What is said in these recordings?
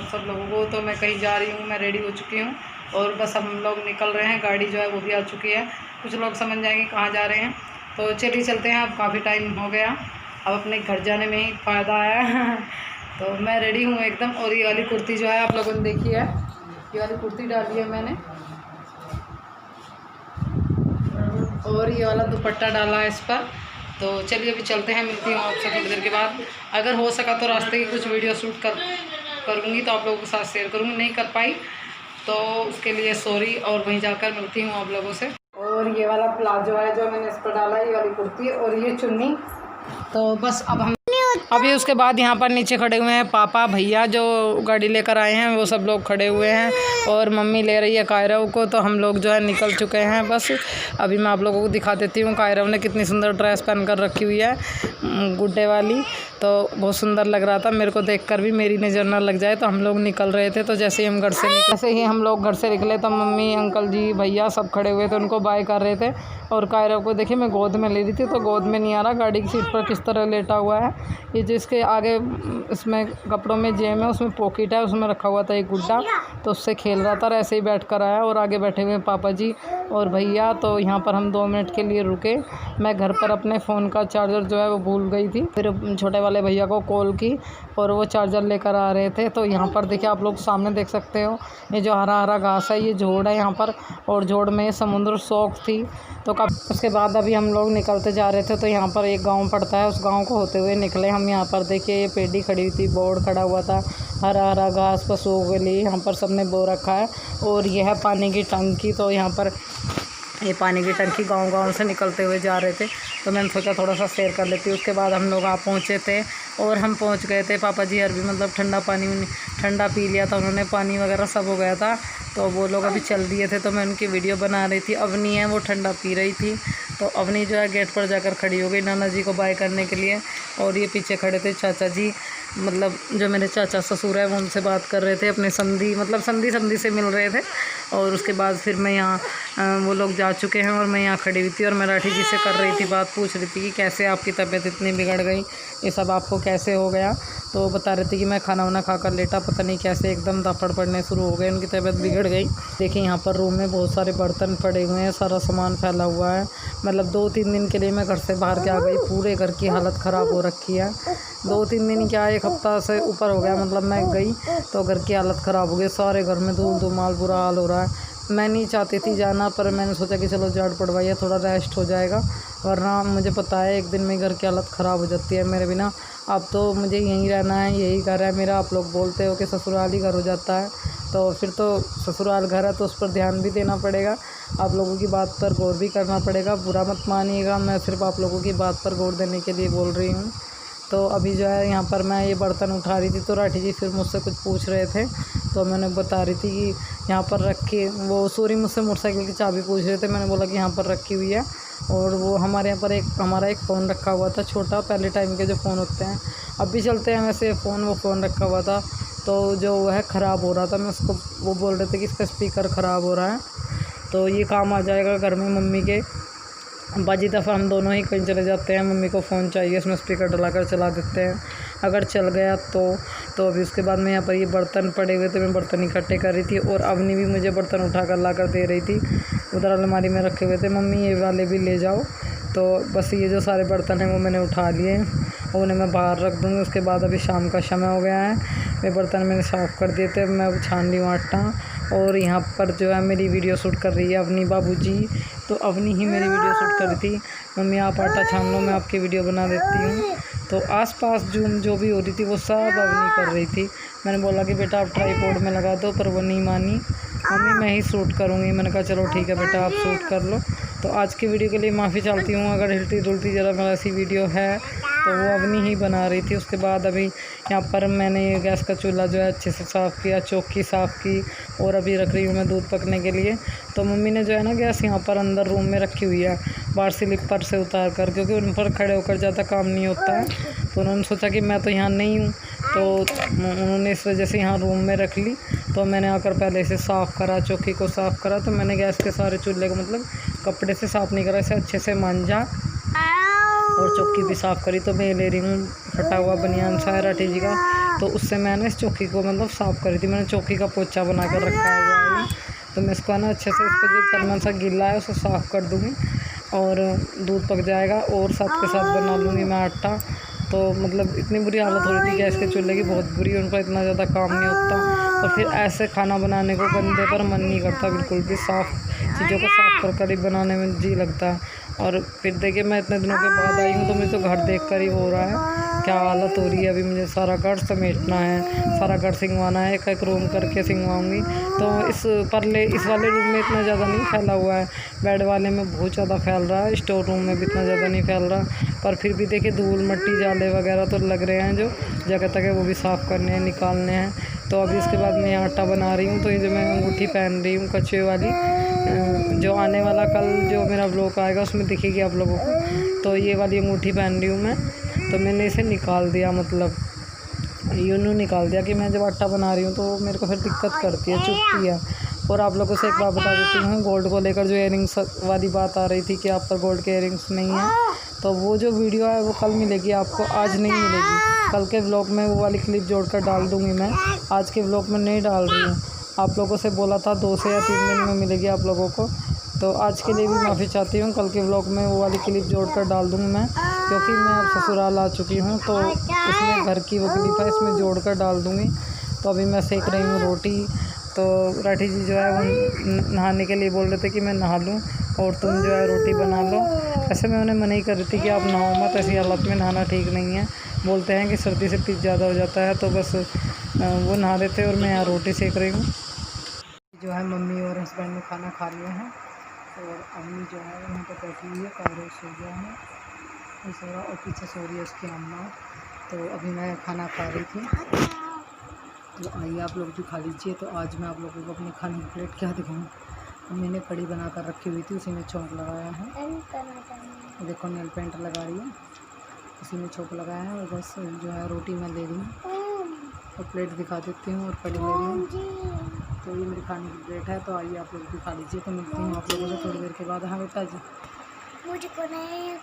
सब लोगों को। तो मैं कहीं जा रही हूँ, मैं रेडी हो चुकी हूँ और बस हम लोग निकल रहे हैं। गाड़ी जो है वो भी आ चुकी है। कुछ लोग समझ जाएंगे कहाँ जा रहे हैं। तो चलिए चलते हैं। अब काफ़ी टाइम हो गया, अब अपने घर जाने में ही फ़ायदा है। तो मैं रेडी हूँ एकदम। और ये वाली कुर्ती जो है आप लोगों ने देखी है, ये वाली कुर्ती डाली है मैंने, और ये वाला दुपट्टा डाला है इस पर। तो चलिए अभी चलते हैं, मिलती हूँ आपसे थोड़ी देर के बाद। अगर हो सका तो रास्ते की कुछ वीडियो शूट करूँगी तो आप लोगों के साथ शेयर करूँगी। नहीं कर पाई तो उसके लिए सॉरी। और वहीं जाकर मिलती हूँ आप लोगों से। और ये वाला प्लाजो है जो मैंने इस पर डाला है, ये वाली कुर्ती और ये चुन्नी। तो बस अब हम अभी उसके बाद यहाँ पर नीचे खड़े हुए हैं पापा भैया जो गाड़ी लेकर आए हैं, वो सब लोग खड़े हुए हैं और मम्मी ले रही है कायरव को। तो हम लोग जो है निकल चुके हैं। बस अभी मैं आप लोगों को दिखा देती हूँ। कायरव ने कितनी सुंदर ड्रेस पहन कर रखी हुई है, गुड्डे वाली। तो बहुत सुंदर लग रहा था मेरे को देखकर भी, मेरी नज़र ना लग जाए। तो हम लोग निकल रहे थे। तो जैसे ही हम घर से निकले तो मम्मी अंकल जी भैया सब खड़े हुए थे, उनको बाय कर रहे थे। और कायरव को देखिए मैं गोद में ले रही थी, तो गोद में नहीं आ रहा, गाड़ी की सीट पर किस तरह लेटा हुआ है। ये जिसके आगे इसमें कपड़ों में जेब है, उसमें पॉकेट है, उसमें रखा हुआ था एक गुड्डा, तो उससे खेल रहा था। ऐसे ही बैठ कर आया। और आगे बैठे हुए पापा जी और भैया। तो यहाँ पर हम 2 मिनट के लिए रुके। मैं घर पर अपने फ़ोन का चार्जर जो है वो भूल गई थी, फिर छोटे वाले भैया को कॉल की और वो चार्जर लेकर आ रहे थे। तो यहाँ पर देखिए आप लोग सामने देख सकते हो, ये जो हरा हरा घास है ये जोड़ है यहाँ पर, और जोड़ में समुद्र शौक थी। तो उसके बाद अभी हम लोग निकलते जा रहे थे। तो यहाँ पर एक गांव पड़ता है, उस गांव को होते हुए निकले हम। यहाँ पर देखिए ये पेड़ी खड़ी हुई थी, बोर्ड खड़ा हुआ था, हरा हरा घास पशुओं के लिए यहाँ पर सबने बो रखा है। और यह है पानी की टंकी। तो यहाँ पर ये पानी की टंकी गांव से निकलते हुए जा रहे थे, तो मैंने सोचा थोड़ा सा शेयर कर लेती हूँ। उसके बाद हम लोग वहाँ पहुँचे थे और हम पहुँच गए थे। पापा जी अरबी मतलब ठंडा पी लिया था उन्होंने, पानी वगैरह सब हो गया था। तो वो लोग अभी चल दिए थे, तो मैं उनकी वीडियो बना रही थी। अवनी है वो ठंडा पी रही थी। तो अवनी जो है गेट पर जाकर खड़ी हो गई नाना जी को बाय करने के लिए। और ये पीछे खड़े थे चाचा जी, मतलब जो मेरे चाचा ससुर है वो उनसे बात कर रहे थे, अपने संधी से मिल रहे थे। और उसके बाद फिर मैं यहाँ वो लोग जा चुके हैं और मैं यहाँ खड़ी हुई थी और मराठी जी से कर रही थी बात, पूछ रही थी कि कैसे आपकी तबीयत इतनी बिगड़ गई, ये सब आपको कैसे हो गया। तो बता रहे थे कि मैं खाना वाना खाकर लेटा, पता नहीं कैसे एकदम धप्पड़ पड़ने शुरू हो गए, उनकी तबीयत बिगड़ गई। देखिए यहाँ पर रूम में बहुत सारे बर्तन पड़े हुए हैं, सारा सामान फैला हुआ है। मतलब 2-3 दिन के लिए मैं घर से बाहर के आ गई, पूरे घर की हालत ख़राब हो रखी है। 2-3 दिन क्या, 1 हफ्ता से ऊपर हो गया। मतलब मैं गई तो घर की हालत ख़राब हो गई, सारे घर में धूल धुमाल बुरा हाल हो रहा है। मैं नहीं चाहती थी जाना, पर मैंने सोचा कि चलो झाड़ पड़वाइए, थोड़ा रेस्ट हो जाएगा, वरना मुझे पता है एक दिन में घर की हालत ख़राब हो जाती है मेरे बिना। अब तो मुझे यहीं रहना है, यही घर है मेरा। आप लोग बोलते हो कि ससुराल ही घर हो जाता है, तो फिर तो ससुराल घर है तो उस पर ध्यान भी देना पड़ेगा, आप लोगों की बात पर गौर भी करना पड़ेगा। बुरा मत मानिएगा, मैं सिर्फ आप लोगों की बात पर गौर देने के लिए बोल रही हूँ। तो अभी जो है यहाँ पर मैं ये बर्तन उठा रही थी, तो राठी जी फिर मुझसे कुछ पूछ रहे थे, तो मैंने बता रही थी कि यहाँ पर रखी, वो मुझसे मोटरसाइकिल की चाबी पूछ रहे थे। मैंने बोला कि यहाँ पर रखी हुई है। और वो हमारे यहाँ पर हमारा एक फ़ोन रखा हुआ था छोटा, पहले टाइम के जो फ़ोन होते हैं, अब भी चलते हैं वैसे वो फ़ोन रखा हुआ था। तो जो वह ख़राब हो रहा था, मैं उसको, वो बोल रहे थे कि इसका स्पीकर ख़राब हो रहा है, तो ये काम आ जाएगा घर में मम्मी के। बाजी दफ़ा हम दोनों ही कहीं चले जाते हैं, मम्मी को फ़ोन चाहिए, इसमें स्पीकर डलाकर चला देते हैं, अगर चल गया तो अभी उसके बाद में यहाँ पर ये बर्तन पड़े हुए थे, मैं बर्तन इकट्ठे कर रही थी। और अवनी भी मुझे बर्तन उठा कर ला कर दे रही थी, उधर अलमारी में रखे हुए थे, मम्मी ये वाले भी ले जाओ। तो बस ये जो सारे बर्तन हैं वो मैंने उठा लिए और उन्हें मैं बाहर रख दूँगी। उसके बाद अभी शाम का समय हो गया है, ये बर्तन मैंने साफ़ कर दिए थे, मैं अब छान ली हूँ आटा। और यहाँ पर जो है मेरी वीडियो शूट कर रही है अवनी बाबूजी, तो अवनी ही मेरी वीडियो शूट कर रही थी। मम्मी आप आटा छान लो, मैं आपकी वीडियो बना देती हूँ। तो आसपास जो भी हो रही थी वो सब अवनी कर रही थी। मैंने बोला कि बेटा आप ट्राईपॉड में लगा दो, पर वो नहीं मानी, मम्मी मैं ही शूट करूँगी। मैंने कहा चलो ठीक है बेटा आप शूट कर लो। तो आज की वीडियो के लिए माफ़ी चाहती हूँ, अगर हिलती डुलती ज़रा मेरा ऐसी वीडियो है तो वो अवनी ही बना रही थी। उसके बाद अभी यहाँ पर मैंने गैस का चूल्हा जो है अच्छे से साफ़ किया, चौकी साफ़ की, और अभी रख रही हूँ मैं दूध पकने के लिए। तो मम्मी ने जो है ना गैस यहाँ पर अंदर रूम में रखी हुई है, बाहर स्लिपर से उतार कर, क्योंकि उन पर खड़े होकर ज़्यादा काम नहीं होता है। तो उन्होंने सोचा कि मैं तो यहाँ नहीं हूँ, तो उन्होंने इस वजह से यहाँ रूम में रख ली। तो मैंने आकर पहले इसे साफ़ करा, चौकी को साफ़ करा। तो मैंने गैस के सारे चूल्हे को मतलब कपड़े से साफ़ नहीं करा, इसे अच्छे से मांजा और चौकी भी साफ़ करी। तो मैं ले रही हूँ फटा हुआ बनियान सा है राठी जी का, तो उससे मैंने इस चौकी को मतलब साफ़ करी थी। मैंने चौकी का पोछा बना कर रखा हुआ है, तो मैं इसको ना अच्छे से, इसको जो तलना सा गिला है उसको साफ़ कर दूँगी और दूध पक जाएगा और साथ के साथ बना लूँगी मैं आटा। तो मतलब इतनी बुरी हालत हो रही थी गैस के चूल्हे की, बहुत बुरी, उनका इतना ज़्यादा काम नहीं होता और फिर ऐसे खाना बनाने को गंदे पर मन नहीं करता बिल्कुल भी। साफ़ चीज़ों को साफ़ कर कर ही बनाने में जी लगता है। और फिर देखिए मैं इतने दिनों के बाद आई हूँ तो मुझे तो घर देख कर ही हो रहा है क्या हालत हो रही है। अभी मुझे सारा घर समेटना है, सारा घर सिंगवाना है, एक एक रूम करके सिंगवाऊँगी। तो इस वाले रूम में इतना ज़्यादा नहीं फैला हुआ है, बेड वाले में बहुत ज़्यादा फैल रहा है, स्टोर रूम में भी इतना ज़्यादा नहीं फैल रहा। पर फिर भी देखिए धूल मट्टी जाले वगैरह तो लग रहे हैं, जो जगह तक है वो भी साफ़ करने हैं, निकालने हैं। तो अभी इसके बाद मैं आटा बना रही हूँ। तो ये जो मैं अंगूठी पहन रही हूँ कछुए वाली, जो आने वाला कल जो मेरा व्लॉग आएगा उसमें दिखेगी आप लोगों को। तो ये वाली अंगूठी पहन रही हूँ मैं। तो मैंने इसे निकाल दिया, मतलब यूँ निकाल दिया कि मैं जब आटा बना रही हूँ तो मेरे को फिर दिक्कत करती है, चुभती है। और आप लोगों से एक बात बता देती हूँ, गोल्ड को लेकर जो इयरिंग्स वाली बात आ रही थी कि आप पर गोल्ड के इयरिंग्स नहीं है, तो वो जो वीडियो है वो कल मिलेगी आपको, आज नहीं मिलेगी। कल के व्लॉग में वो वाली क्लिप जोड़कर डाल दूँगी मैं, आज के व्लॉग में नहीं डाल रही हूँ। आप लोगों से बोला था 2 से या 3 दिन में मिलेगी आप लोगों को, तो आज के लिए भी माफ़ी चाहती हूँ। कल के व्लॉग में वो वाली क्लिप जोड़कर डाल दूँगी मैं, क्योंकि मैं अब ससुराल आ चुकी हूँ तो उसमें घर की वो क्लिप है, इसमें जोड़कर डाल दूँगी। तो अभी मैं सेक रही हूँ रोटी। तो राठी जी जो है वो नहाने के लिए बोल रहे थे कि मैं नहा लूँ और तुम जो है रोटी बना लो। ऐसे मैं उन्हें मना ही कर रही थी कि आप नहाओ मत, ऐसी हालत में नहाना ठीक नहीं है। बोलते हैं कि सर्दी से पित्त ज़्यादा हो जाता है। तो बस वो नहा रहे थे और मैं यहाँ रोटी सेक रही हूँ। जो है मम्मी और हस्बैंड ने खाना खा लिया है और अम्मी जो है वहाँ पर बैठी हुई है, कायरो सो गया है सारा और पीछे सो रही है उसकी अम्मा। तो अभी मैं खाना खा रही थी, तो आइए आप लोग भी खा लीजिए। तो आज मैं आप लोगों को अपने खाने की प्लेट क्या दिखाऊँ। मैंने कड़ी बना कर रखी हुई थी, उसी में चौंक लगाया है, देखो नेल पेंट लगा रही है, उसी में चौंक लगाया है। और बस जो है रोटी मैं ले रही हूँ और प्लेट दिखा देती हूँ और कड़ी ले रही हूँ। तो ये मेरी खाने की प्लेट है। तो आइए आप लोग भी खा लीजिए। तो मिलती हूँ आप लोगों से थोड़ी देर के बाद। हाँ बेटा जी, मुझको नहीं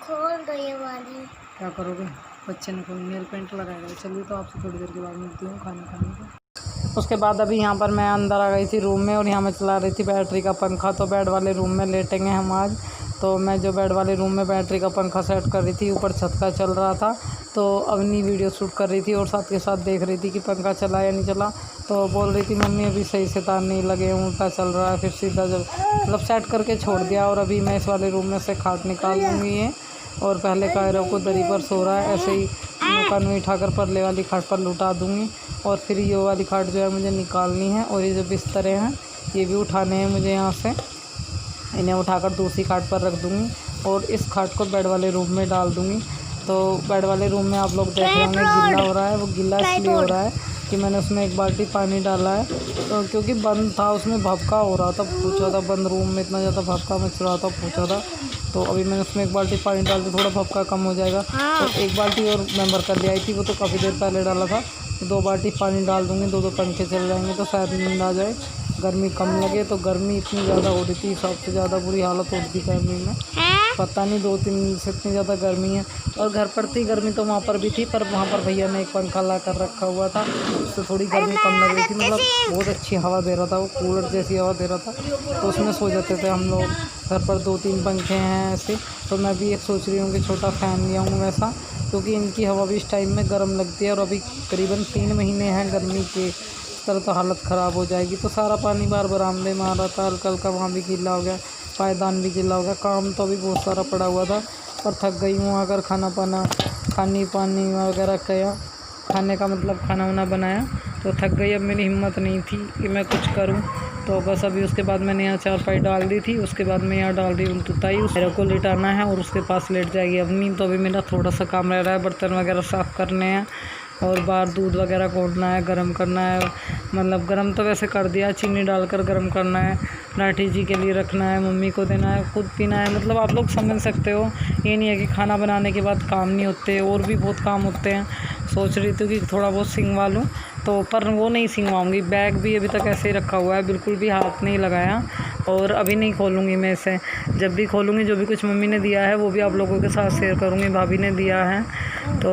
खोल दो ये वाली। क्या करोगे, बच्चे ने नेल पेंट लगाएगा। चलिए तो आपसे थोड़ी देर के बाद मिलती हूँ खाना खाने को। उसके बाद अभी यहाँ पर मैं अंदर आ गई थी रूम में और यहाँ मैं चला रही थी बैटरी का पंखा। तो बेड वाले रूम में लेटेंगे हम आज। तो मैं जो बेड वाले रूम में बैटरी का पंखा सेट कर रही थी, ऊपर छत का चल रहा था, तो अवनी वीडियो शूट कर रही थी और साथ के साथ देख रही थी कि पंखा चला या नहीं चला। तो बोल रही थी मम्मी अभी सही से तार नहीं लगे, उल्टा चल रहा है, फिर सीधा चल, मतलब सेट करके छोड़ दिया। और अभी मैं इस वाले रूम में से खाट निकाल दूँगी ये। और पहले कायरों को दरी पर सो रहा है, ऐसे ही कानूनी उठाकर परले वाली खाट पर लुटा दूँगी। और फिर ये वाली खाट जो है मुझे निकालनी है और ये जो बिस्तरे हैं ये भी उठाने हैं मुझे यहाँ से, इन्हें उठाकर दूसरी खाट पर रख दूँगी और इस खाट को बेड वाले रूम में डाल दूँगी। तो बेड वाले रूम में आप लोग देख रहे होंगे गीला हो रहा है, वो गीला इसलिए हो रहा है कि मैंने उसमें 1 बाल्टी पानी डाला है। तो क्योंकि बंद था, उसमें भभका हो रहा था, पूछा था, बंद रूम में इतना ज़्यादा भभका मच रहा था, पूछा था। तो अभी मैंने उसमें 1 बाल्टी पानी डाल के थोड़ा भभका कम हो जाएगा। तो 1 बाल्टी और मैं भर कर ले आई थी, वो तो काफ़ी देर पहले डाला था। 2 बाल्टी पानी डाल दूँगी, 2 पंखे चल जाएंगे तो शायद नींद आ जाए, गर्मी कम लगे। तो गर्मी इतनी ज़्यादा हो रही थी, सबसे ज़्यादा बुरी हालत हो रही थी गर्मी में, पता नहीं 2-3 दिन से इतनी ज़्यादा गर्मी है। और घर पर थी गर्मी तो वहाँ पर भी थी, पर वहाँ पर भैया ने एक पंखा ला कर रखा हुआ था, उससे थोड़ी गर्मी कम लग रही थी। मतलब बहुत अच्छी हवा दे रहा था, वो कूलर जैसी हवा दे रहा था, तो उसमें सो जाते थे हम लोग। घर पर 2-3 पंखे हैं ऐसे। तो मैं भी एक सोच रही हूँ कि छोटा फ़ैन लिया हूँ वैसा, क्योंकि इनकी हवा भी इस टाइम में गर्म लगती है। और अभी करीबन 3 महीने हैं गर्मी के, इस तरह तो हालत ख़राब हो जाएगी। तो सारा पानी बार बरामदे में आ रहा था, हल्का हल्का वहाँ भी गीला हो गया, पायदान भी गीला हो गया। काम तो अभी बहुत सारा पड़ा हुआ था, और थक गई हूँ आकर पानी वगैरह किया, खाने का मतलब खाना वाना बनाया, तो थक गई। अब मेरी हिम्मत नहीं थी कि मैं कुछ करूँ। तो बस अभी उसके बाद मैंने यहाँ चारपाई डाल दी थी, उसके बाद मैं यहाँ डाल दी हूँ तुताई, मेरे को लिटाना है और उसके पास लेट जाएगी अम्मी। तो अभी मेरा थोड़ा सा काम रह रहा है, बर्तन वगैरह साफ़ करने हैं और बाहर दूध वगैरह घोटना है, गर्म करना है। मतलब गर्म तो वैसे कर दिया, चीनी डालकर गर्म करना है, राठी जी के लिए रखना है, मम्मी को देना है, खुद पीना है। मतलब आप लोग समझ सकते हो, ये नहीं है कि खाना बनाने के बाद काम नहीं होते, और भी बहुत काम होते हैं। सोच रही थी कि थोड़ा बहुत सिंगवा लूँ, तो पर वो नहीं सिंगवाऊँगी। बैग भी अभी तक ऐसे ही रखा हुआ है, बिल्कुल भी हाथ नहीं लगाया। और अभी नहीं खोलूँगी मैं इसे, जब भी खोलूँगी जो भी कुछ मम्मी ने दिया है वो भी आप लोगों के साथ शेयर करूँगी, भाभी ने दिया है तो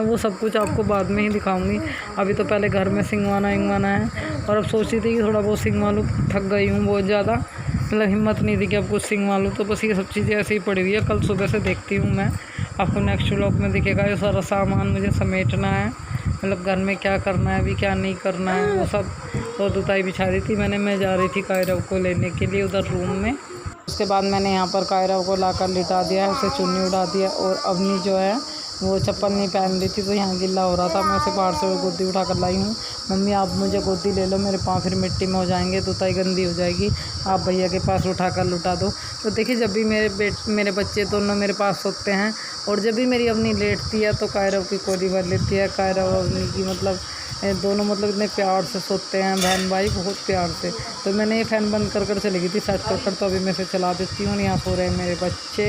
वो सब कुछ आपको बाद में ही दिखाऊँगी। अभी तो पहले घर में सिंगवाना है, और अब सोच रही थी कि थोड़ा बहुत सिंगवा लूँ, थक गई हूँ बहुत ज़्यादा, मतलब हिम्मत नहीं थी कि अब कुछ सिंगवा लूँ, तो बस ये सब चीज़ें ऐसे ही पड़ी हुई है। कल सुबह से देखती हूँ मैं, आपको नेक्स्ट व्लॉग में दिखेगा। ये सारा सामान मुझे समेटना है, मतलब घर में क्या करना है अभी क्या नहीं करना है वो सब। तो दुताई बिछा दी थी मैंने, मैं जा रही थी कायरव को लेने के लिए उधर रूम में। उसके बाद मैंने यहाँ पर कायरव को लाकर लिटा दिया है, उसे चुन्नी उड़ा दिया, और अवनी जो है वो चप्पल नहीं पहन रही थी तो यहाँ गिल्ला हो रहा था, मैं उसे बाहर से गोदी उठा कर लाई हूँ। मम्मी आप मुझे गोदी ले लो, मेरे पाँव फिर मिट्टी में हो जाएंगे, दुताई गंदी हो जाएगी, आप भैया के पास उठा कर लुटा दो। तो देखिए जब भी मेरे बच्चे दोनों मेरे पास सोते हैं, और जब भी मेरी अवनी लेटती है तो कायरव की कोली भर लेती है। कायरव अवनी की मतलब दोनों मतलब इतने प्यार से सोते हैं, बहन भाई बहुत प्यार से। तो मैंने ये फ़ैन बंद कर चली गई थी सेट कर, तो अभी मैं इसे चला देती हूँ। यहाँ सो रहे हैं मेरे बच्चे।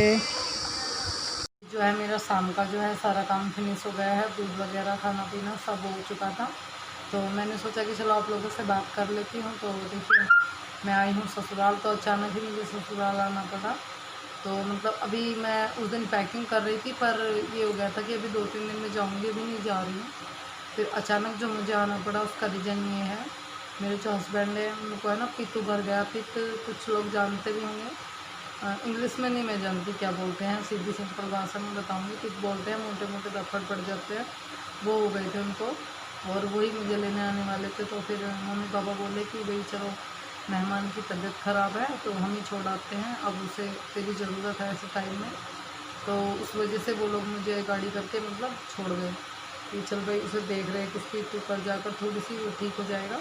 जो है मेरा शाम का जो है सारा काम फिनिश हो गया है, दूध वगैरह खाना पीना सब हो चुका था। तो मैंने सोचा कि चलो आप लोगों से बात कर लेती हूँ। तो देखिए मैं आई हूँ ससुराल, तो अचानक ही मुझे ससुराल आना पड़ा। तो मतलब अभी मैं उस दिन पैकिंग कर रही थी, पर ये हो गया था कि अभी 2-3 दिन में जाऊँगी, अभी नहीं जा रही हूँ। फिर अचानक जो मुझे आना पड़ा उसका रीज़न ये है, मेरे जो हस्बैंड है उनको है ना पित्त उभर गया। पित्त कुछ लोग जानते भी होंगे, इंग्लिश में नहीं मैं जानती क्या बोलते हैं, सीधी सिंपल भाषा में बताऊंगी। पित्त बोलते हैं, मोटे मोटे दफ्तर पड़ जाते हैं, वो हो गए थे उनको, और वही मुझे लेने आने वाले थे। तो फिर मम्मी पापा बोले कि भाई चलो मेहमान की तबीयत ख़राब है तो हम ही छोड़ आते हैं, अब उसे तेरी ज़रूरत है ऐसे टाइम में। तो उस वजह से वो लोग मुझे गाड़ी करके मतलब छोड़ गए कि चल भाई उसे देख रहे कि उसकी ऊपर जाकर थोड़ी सी वो ठीक हो जाएगा।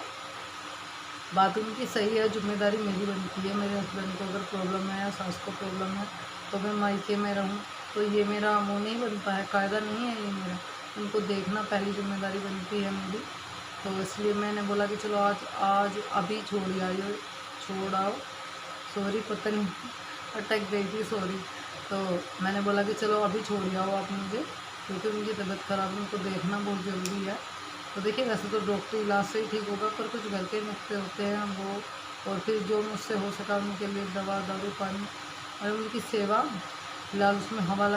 बात उनकी सही है, जिम्मेदारी मेरी बनती है। मेरे हस्बैंड को अगर प्रॉब्लम है या सास को प्रॉब्लम है तो मैं मायके में रहूं, तो ये मेरा वो नहीं बनता है, कायदा नहीं है ये मेरा। उनको देखना पहली जिम्मेदारी बनती है मेरी। तो इसलिए मैंने बोला कि चलो आज अभी छोड़ आओ। सॉरी पता नहीं अटक गई थी, सॉरी। तो मैंने बोला कि चलो अभी छोड़ आओ आप मुझे, क्योंकि उनकी तबीयत ख़राब है, उनको देखना बहुत ज़रूरी है। तो देखिए वैसे तो डॉक्टरी इलाज से ही ठीक होगा, पर कुछ घर के नुस्खे होते हैं वो, और फिर जो मुझसे हो सका उनके लिए दवा दारू पानी और उनकी सेवा। फिलहाल उसमें हवा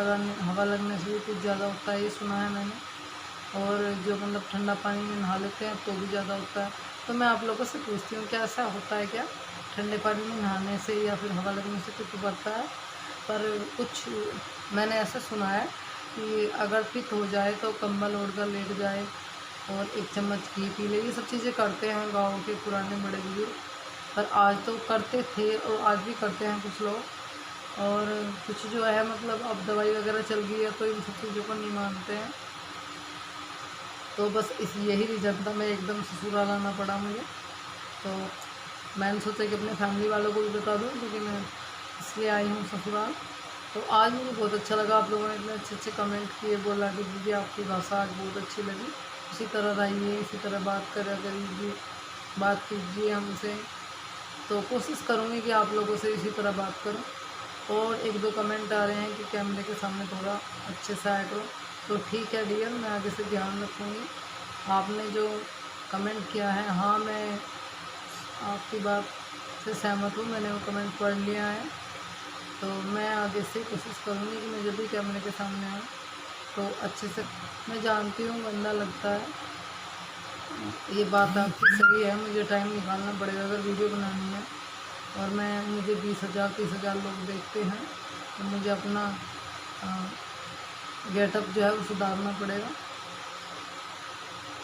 लगने से भी कुछ ज़्यादा होता है, ये सुना है मैंने। और जो मतलब ठंडा पानी में नहा लेते हैं तो भी ज़्यादा होता है। तो मैं आप लोगों से पूछती हूँ क्या ऐसा होता है क्या, ठंडे पानी में नहाने से या फिर हवा लगने से कुछ बढ़ता है? पर कुछ मैंने ऐसा सुना है कि अगर पित्त हो जाए तो कंबल ओढ़कर लेट जाए और 1 चम्मच घी पी ले, ये सब चीज़ें करते हैं गाँव के पुराने बड़े बुजुर्ग। पर आज तो करते थे और आज भी करते हैं कुछ लोग, और कुछ जो है मतलब अब दवाई वगैरह चल गई है तो इन सब चीज़ों को नहीं मानते हैं। तो बस यही रीज़न था, मैं एकदम ससुराल आना पड़ा मुझे। तो मैंने सोचा कि अपने फैमिली वालों को भी बता दूँ, क्योंकि मैं इसलिए आई हूँ ससुराल। तो आज मुझे बहुत अच्छा लगा, आप लोगों ने इतने अच्छे अच्छे कमेंट किए, बोला कि दीदी आपकी भाषा आज बहुत अच्छी लगी, इसी तरह रहिए, इसी तरह बात कीजिए हमसे। तो कोशिश करूँगी कि आप लोगों से इसी तरह बात करूँ। और 1-2 कमेंट आ रहे हैं कि कैमरे के सामने थोड़ा अच्छे से आया करो, तो ठीक है डियर, मैं आगे से ध्यान रखूँगी। आपने जो कमेंट किया है, हाँ मैं आपकी बात से सहमत हूँ, मैंने वो कमेंट पढ़ लिया है। तो मैं आगे से कोशिश करूँगी कि मैं जब भी कैमरे के सामने आऊँ तो अच्छे से, मैं जानती हूँ गंदा लगता है, ये बात आपकी सही है, मुझे टाइम निकालना पड़ेगा अगर वीडियो बनानी है। और मुझे 20,000-30,000 लोग देखते हैं, तो मुझे अपना गेटअप जो है वो सुधारना पड़ेगा।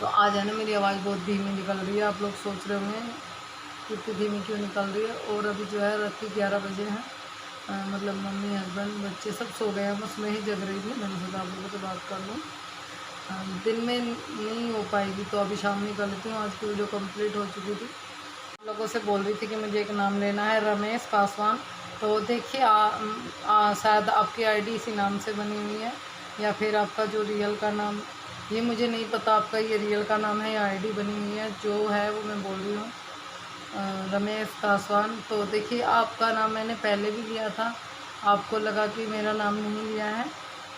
तो आज है ना मेरी आवाज़ बहुत धीमी निकल रही है, आप लोग सोच रहे होंगे इतनी धीमी क्यों निकल रही है। और अभी जो है रात के 11 बजे हैं, मतलब मम्मी हस्बैंड बच्चे सब सो गए हैं, बस मैं ही जग रही थी। मैंने सोचा आप लोगों से बात कर लूँ, दिन में नहीं हो पाएगी तो अभी शाम में कर लेती हूँ। आज की वीडियो कंप्लीट हो चुकी थी। लोगों से बोल रही थी कि मुझे एक नाम लेना है, रमेश पासवान। तो देखिए शायद आपकी आईडी इसी नाम से बनी हुई है, या फिर आपका जो रियल का नाम, ये मुझे नहीं पता आपका ये रियल का नाम है या आईडी बनी हुई है। जो है वो मैं बोल रही हूँ रमेश पासवान। तो देखिए आपका नाम मैंने पहले भी लिया था, आपको लगा कि मेरा नाम नहीं लिया है,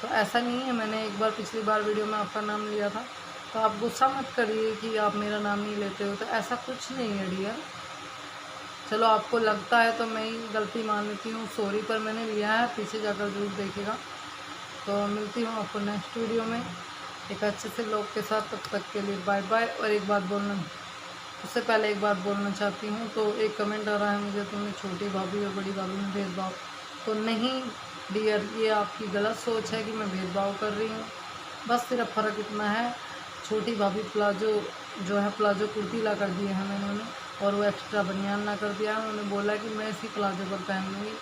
तो ऐसा नहीं है। मैंने एक बार पिछली बार वीडियो में आपका नाम लिया था, तो आप गुस्सा मत करिए कि आप मेरा नाम नहीं लेते हो, तो ऐसा कुछ नहीं है डियर। चलो आपको लगता है तो मैं ही गलती मान लेती हूँ, सॉरी, पर मैंने लिया है, पीछे जाकर जरूर देखिएगा। तो मिलती हूँ आपको नेक्स्ट वीडियो में एक अच्छे से ब्लॉग के साथ। तब तक के लिए बाय बाय। और एक बात बोलना, उससे पहले एक बात बोलना चाहती हूँ। तो एक कमेंट आ रहा है मुझे, तुमने छोटी भाभी और बड़ी भाभी में भेदभाव, तो नहीं डियर, ये आपकी गलत सोच है कि मैं भेदभाव कर रही हूँ। बस सिर्फ फ़र्क इतना है, छोटी भाभी प्लाजो जो है प्लाजो कुर्ती ला कर दिए हैं मैंने उन्हें, और वो एक्स्ट्रा बनियान ला कर दिया है। उन्होंने बोला कि मैं इसी प्लाजो पर पहन लूँगी,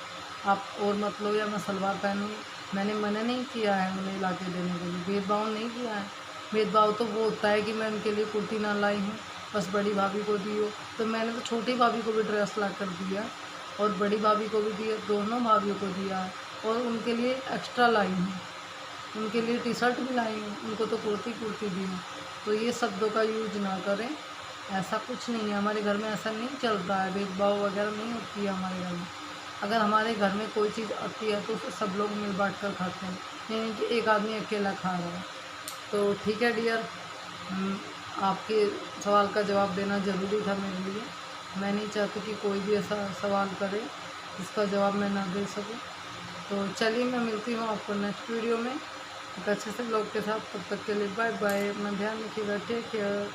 आप और मत लो, या मैं सलवार पहनूँगी। मैंने मना नहीं किया है उन्हें ला के देने के लिए, भेदभाव नहीं किया है। भेदभाव तो वो होता है कि मैं उनके लिए कुर्ती ना लाई हूँ, बस बड़ी भाभी को दी हो। तो मैंने तो छोटी भाभी को भी ड्रेस ला कर दिया और बड़ी भाभी को भी दिया, दोनों भाभीयों को दिया है। और उनके लिए एक्स्ट्रा लाई हूँ, उनके लिए टी शर्ट भी लाई हूँ, उनको तो कुर्ती दी हूँ। तो ये शब्दों का यूज ना करें, ऐसा कुछ नहीं है हमारे घर में, ऐसा नहीं चलता है, भेदभाव वगैरह नहीं होती है हमारे घर में। अगर हमारे घर में कोई चीज़ आती है तो उसे सब लोग मिल बांट कर खाते हैं, नहीं कि एक आदमी अकेला खा रहा है। तो ठीक है डियर, आपके सवाल का जवाब देना ज़रूरी था मेरे लिए। मैं नहीं चाहती कि कोई भी ऐसा सवाल करे जिसका जवाब मैं ना दे सकूं। तो चलिए, मैं मिलती हूँ आपको नेक्स्ट वीडियो में एक अच्छे से ब्लॉग के साथ। तब तक के लिए बाय बाय, अपना ध्यान रखिएगा, टेक केयर।